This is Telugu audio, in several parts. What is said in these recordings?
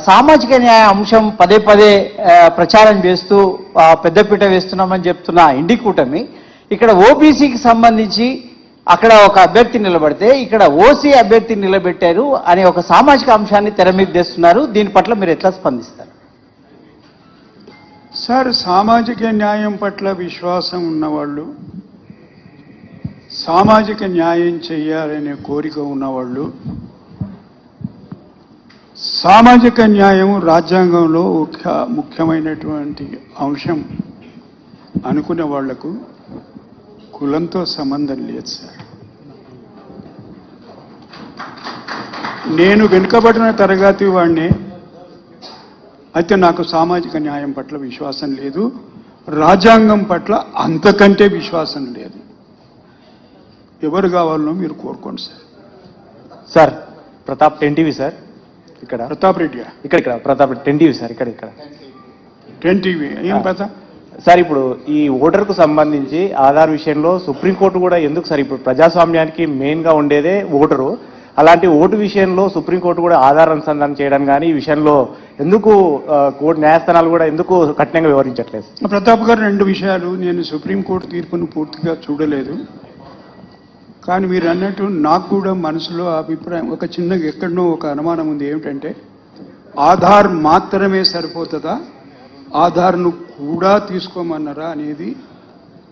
సామాజిక న్యాయ అంశం పదే పదే ప్రచారం చేస్తూ పెద్దపీట వేస్తున్నామని చెప్తున్న ఇండి కూటమి ఇక్కడ ఓబీసీకి సంబంధించి అక్కడ ఒక అభ్యర్థి నిలబడితే ఇక్కడ ఓసీ అభ్యర్థి నిలబెట్టారు అనే ఒక సామాజిక అంశాన్ని తెర మీద తెస్తున్నారు. దీని పట్ల మీరు ఎట్లా స్పందిస్తారు? సార్, సామాజిక న్యాయం పట్ల విశ్వాసం ఉన్నవాళ్ళు, సామాజిక న్యాయం చేయాలనే కోరిక ఉన్నవాళ్ళు, సామాజిక న్యాయం రాజ్యాంగంలో ఒక ముఖ్యమైనటువంటి అంశం అనుకునే వాళ్లకు కులంతో సంబంధం లేదు సార్. నేను వెనుకబడిన తరగతి వాడిని అయితే నాకు సామాజిక న్యాయం పట్ల విశ్వాసం లేదు, రాజ్యాంగం పట్ల అంతకంటే విశ్వాసం లేదు. ఎవరు కావాలనో మీరు కోరుకోండి sir. Sir Pratap 10 TV sir. ఇక్కడ ప్రతాప్ రెడ్డి ఇక్కడ ప్రతాప్ 10 టీవీ సార్. ఇక్కడ 10 టీవీ ఏం ప్రతాప్ సార్, ఇప్పుడు ఈ ఓటర్కు సంబంధించి ఆధార్ విషయంలో సుప్రీంకోర్టు కూడా ఎందుకు సార్, ఇప్పుడు ప్రజాస్వామ్యానికి మెయిన్ గా ఉండేదే ఓటరు, అలాంటి ఓటు విషయంలో సుప్రీంకోర్టు కూడా ఆధార్ అనుసంధానం చేయడం కానీ ఈ విషయంలో ఎందుకు కోర్టు న్యాయస్థానాలు కూడా ఎందుకు కఠినంగా వివరించట్లేదు? ప్రతాప్ గారు, 2 విషయాలు. నేను సుప్రీంకోర్టు తీర్పును పూర్తిగా చూడలేదు, కానీ మీరు అన్నట్టు నాకు కూడా మనసులో అభిప్రాయం ఒక చిన్నగా ఎక్కడనో ఒక అనుమానం ఉంది. ఏమిటంటే ఆధార్ మాత్రమే సరిపోతుందా, ఆధార్ను కూడా తీసుకోమన్నారా అనేది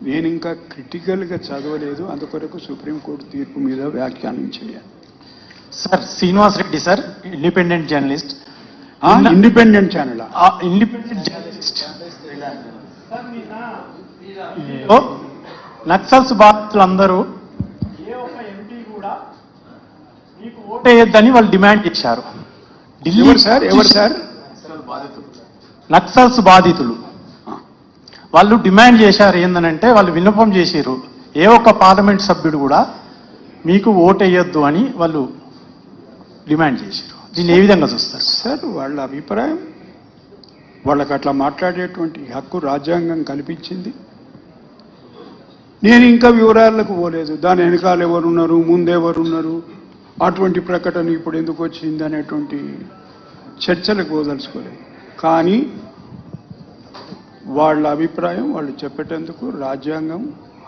నేను ఇంకా క్రిటికల్గా చదవలేదు. అందుకొరకు సుప్రీంకోర్టు తీర్పు మీద వ్యాఖ్యానం చేయాలి. Sir Srinivas Reddy sir, independent journalist. Independent channel independent journalist. Naxals బాధితులందరూ ఏ ఒక్క ఎంపీ కూడా మీకు ఓటేయొద్దని వాళ్ళు డిమాండ్ చేశారు. ఢిల్లీ సార్ ఎవరు సార్? నక్సల్స్ బాధితులు వాళ్ళు డిమాండ్ చేశారు. ఏందనంటే వాళ్ళు విన్నపం చేశారు, ఏ ఒక్క పార్లమెంట్ సభ్యుడు కూడా మీకు ఓటేయొద్దు అని వాళ్ళు డిమాండ్ చేశారు. దీన్ని ఏ విధంగా చూస్తారు సార్? వాళ్ళ అభిప్రాయం, వాళ్ళకి అట్లా మాట్లాడేటువంటి హక్కు రాజ్యాంగం కల్పించింది. నేను ఇంకా వివరాలకు పోలేదు. దాని వెనకాల ఎవరున్నారు, ముందెవరున్నారు, అటువంటి ప్రకటన ఇప్పుడు ఎందుకు వచ్చింది అనేటువంటి చర్చలకు పోదలుచుకోలేదు. కానీ వాళ్ళ అభిప్రాయం వాళ్ళు చెప్పేటందుకు రాజ్యాంగం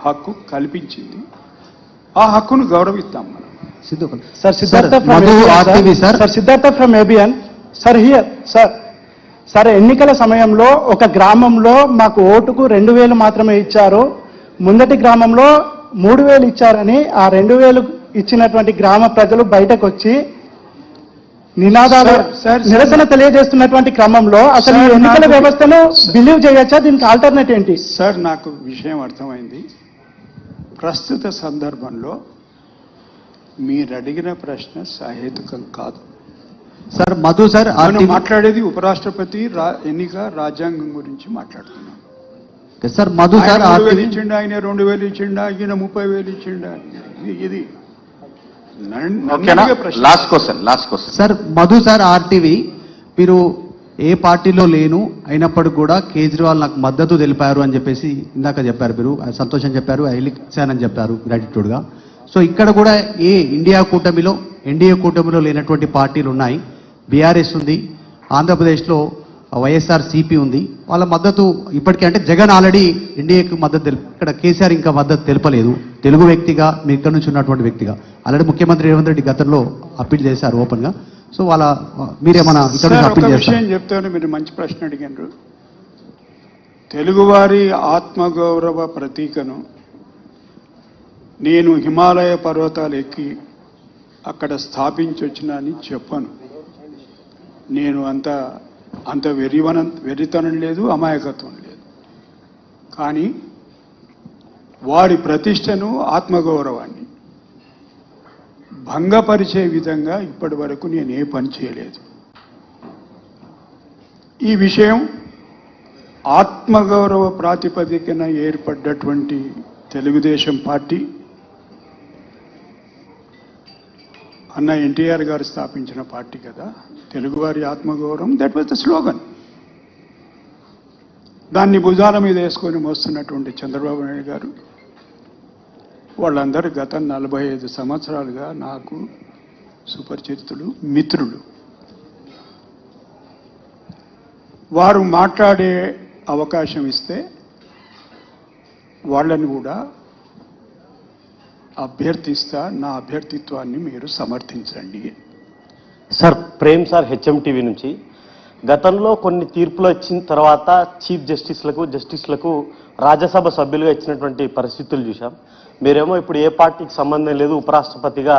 హక్కు కల్పించింది. ఆ హక్కును గౌరవిస్తాం మనం. Sir Siddhartha from ABN. Sir here sir ఎన్నికల సమయంలో ఒక గ్రామంలో మాకు ఓటుకు 2000 మాత్రమే ఇచ్చారు, ముందటి గ్రామంలో 3000 ఇచ్చారని ఆ 2000 ఇచ్చినటువంటి గ్రామ ప్రజలు బయటకు వచ్చి నినాదాలు నిరసన తెలియజేస్తున్నటువంటి క్రమంలో అసలు ఈ ఎన్నికల వ్యవస్థను బిలీవ్ చేయొచ్చా? దీనికి ఆల్టర్నేట్ ఏంటి? సార్ నాకు విషయం అర్థమైంది. ప్రస్తుత సందర్భంలో మీరు అడిగిన ప్రశ్న సహేతుకం కాదు సార్. మధు సార్ మాట్లాడేది ఉపరాష్ట్రపతి ఎన్నిక రాజ్యాంగం గురించి మాట్లాడుతున్నాం సార్. మధు సార్ 2000 ఇచ్చిండా, ఆయన 2000 ఇచ్చిండా, ఈయన 30,000 ఇచ్చిండా, ఇది last question sir. Madhu sir RTV, మీరు ఏ పార్టీలో లేను అయినప్పటికీ కూడా కేజ్రీవాల్ నాకు మద్దతు తెలిపారు అని చెప్పేసి ఇందాక చెప్పారు. మీరు సంతోషం చెప్పారు, ఐలిక్సానని చెప్పారు గ్రాటిట్యూడ్గా. సో ఇక్కడ కూడా ఎన్డీఏ కూటమిలో లేనటువంటి పార్టీలు ఉన్నాయి. బీఆర్ఎస్ ఉంది, ఆంధ్రప్రదేశ్లో వైఎస్ఆర్ సిపి ఉంది. వాళ్ళ మద్దతు ఇప్పటికే, అంటే జగన్ ఆల్రెడీ ఎన్డీఏకి మద్దతు ఇక్కడ కేసీఆర్ ఇంకా మద్దతు తెలపలేదు. తెలుగు వ్యక్తిగా, మీ ఇక్కడ నుంచి ఉన్నటువంటి వ్యక్తిగా ఆల్రెడీ ముఖ్యమంత్రి రేవంత్ రెడ్డి గతంలో అప్పీల్ చేశారు ఓపెన్ గా. సో వాళ్ళ మీరేమన్నా ఇక్కడ అప్పీల్ చేస్తారు? చెప్తాను. మీరు మంచి ప్రశ్న అడిగారు. తెలుగువారి ఆత్మగౌరవ ప్రతీకను నేను హిమాలయ పర్వతాలు ఎక్కి అక్కడ స్థాపించి వచ్చినా అని చెప్పను. నేను అంత వెర్రితనం లేదు, అమాయకత్వం లేదు. కానీ వారి ప్రతిష్టను, ఆత్మగౌరవాన్ని భంగపరిచే విధంగా ఇప్పటి వరకు నేను ఏ పని చేయలేదు. ఈ విషయం ఆత్మగౌరవ ప్రాతిపదికన ఏర్పడ్డటువంటి తెలుగుదేశం పార్టీ, అన్న ఎన్టీఆర్ గారు స్థాపించిన పార్టీ కదా. తెలుగువారి ఆత్మగౌరవం, దట్ వాజ్ ద స్లోగన్. దాన్ని భుజాల మీద వేసుకొని మోస్తున్నటువంటి చంద్రబాబు నాయుడు గారు, వాళ్ళందరూ గత 45 సంవత్సరాలుగా నాకు సుపరిచితులు, మిత్రులు. వారు మాట్లాడే అవకాశం ఇస్తే వాళ్ళని కూడా అభ్యర్థిస్తా, నా అభ్యర్థిత్వాన్ని మీరు సమర్థించండి. సార్ ప్రేమ్ సార్ హెచ్ఎంటీవీ నుంచి. గతంలో కొన్ని తీర్పులు వచ్చిన తర్వాత చీఫ్ జస్టిస్లకు రాజ్యసభ సభ్యులుగా ఇచ్చినటువంటి పరిస్థితులు చూశాం. మీరేమో ఇప్పుడు ఏ పార్టీకి సంబంధం లేదు, ఉపరాష్ట్రపతిగా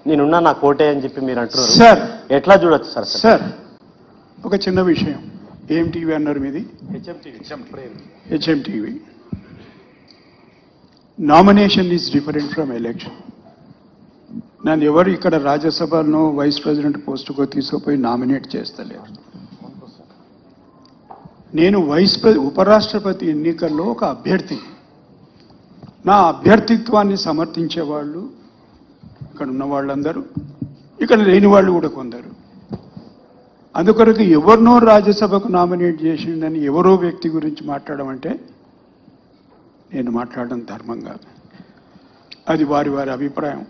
నేనున్నా నా కోటే అని చెప్పి మీరు అంటున్నారు. సార్ ఎట్లా చూడొచ్చు సార్? సార్ ఒక చిన్న విషయం. ఏం టీవీ అన్నారు మీది? HMTV. Nomination is different from election. నన్ను ఎవరు ఇక్కడ రాజ్యసభలో వైస్ ప్రెసిడెంట్ పోస్టుకు తీసుకుపోయి నామినేట్ చేస్తలేరు. నేను ఉపరాష్ట్రపతి ఎన్నికల్లో ఒక అభ్యర్థి. నా అభ్యర్థిత్వాన్ని సమర్థించే వాళ్ళు ఇక్కడ ఉన్న వాళ్ళందరూ, ఇక్కడ లేని వాళ్ళు కూడా కొందరు. అందుకొరకు ఎవరినో రాజ్యసభకు నామినేట్ చేసిండని ఎవరో వ్యక్తి గురించి మాట్లాడమంటే నేను మాట్లాడడం ధర్మం కాదు. అది వారి వారి అభిప్రాయం.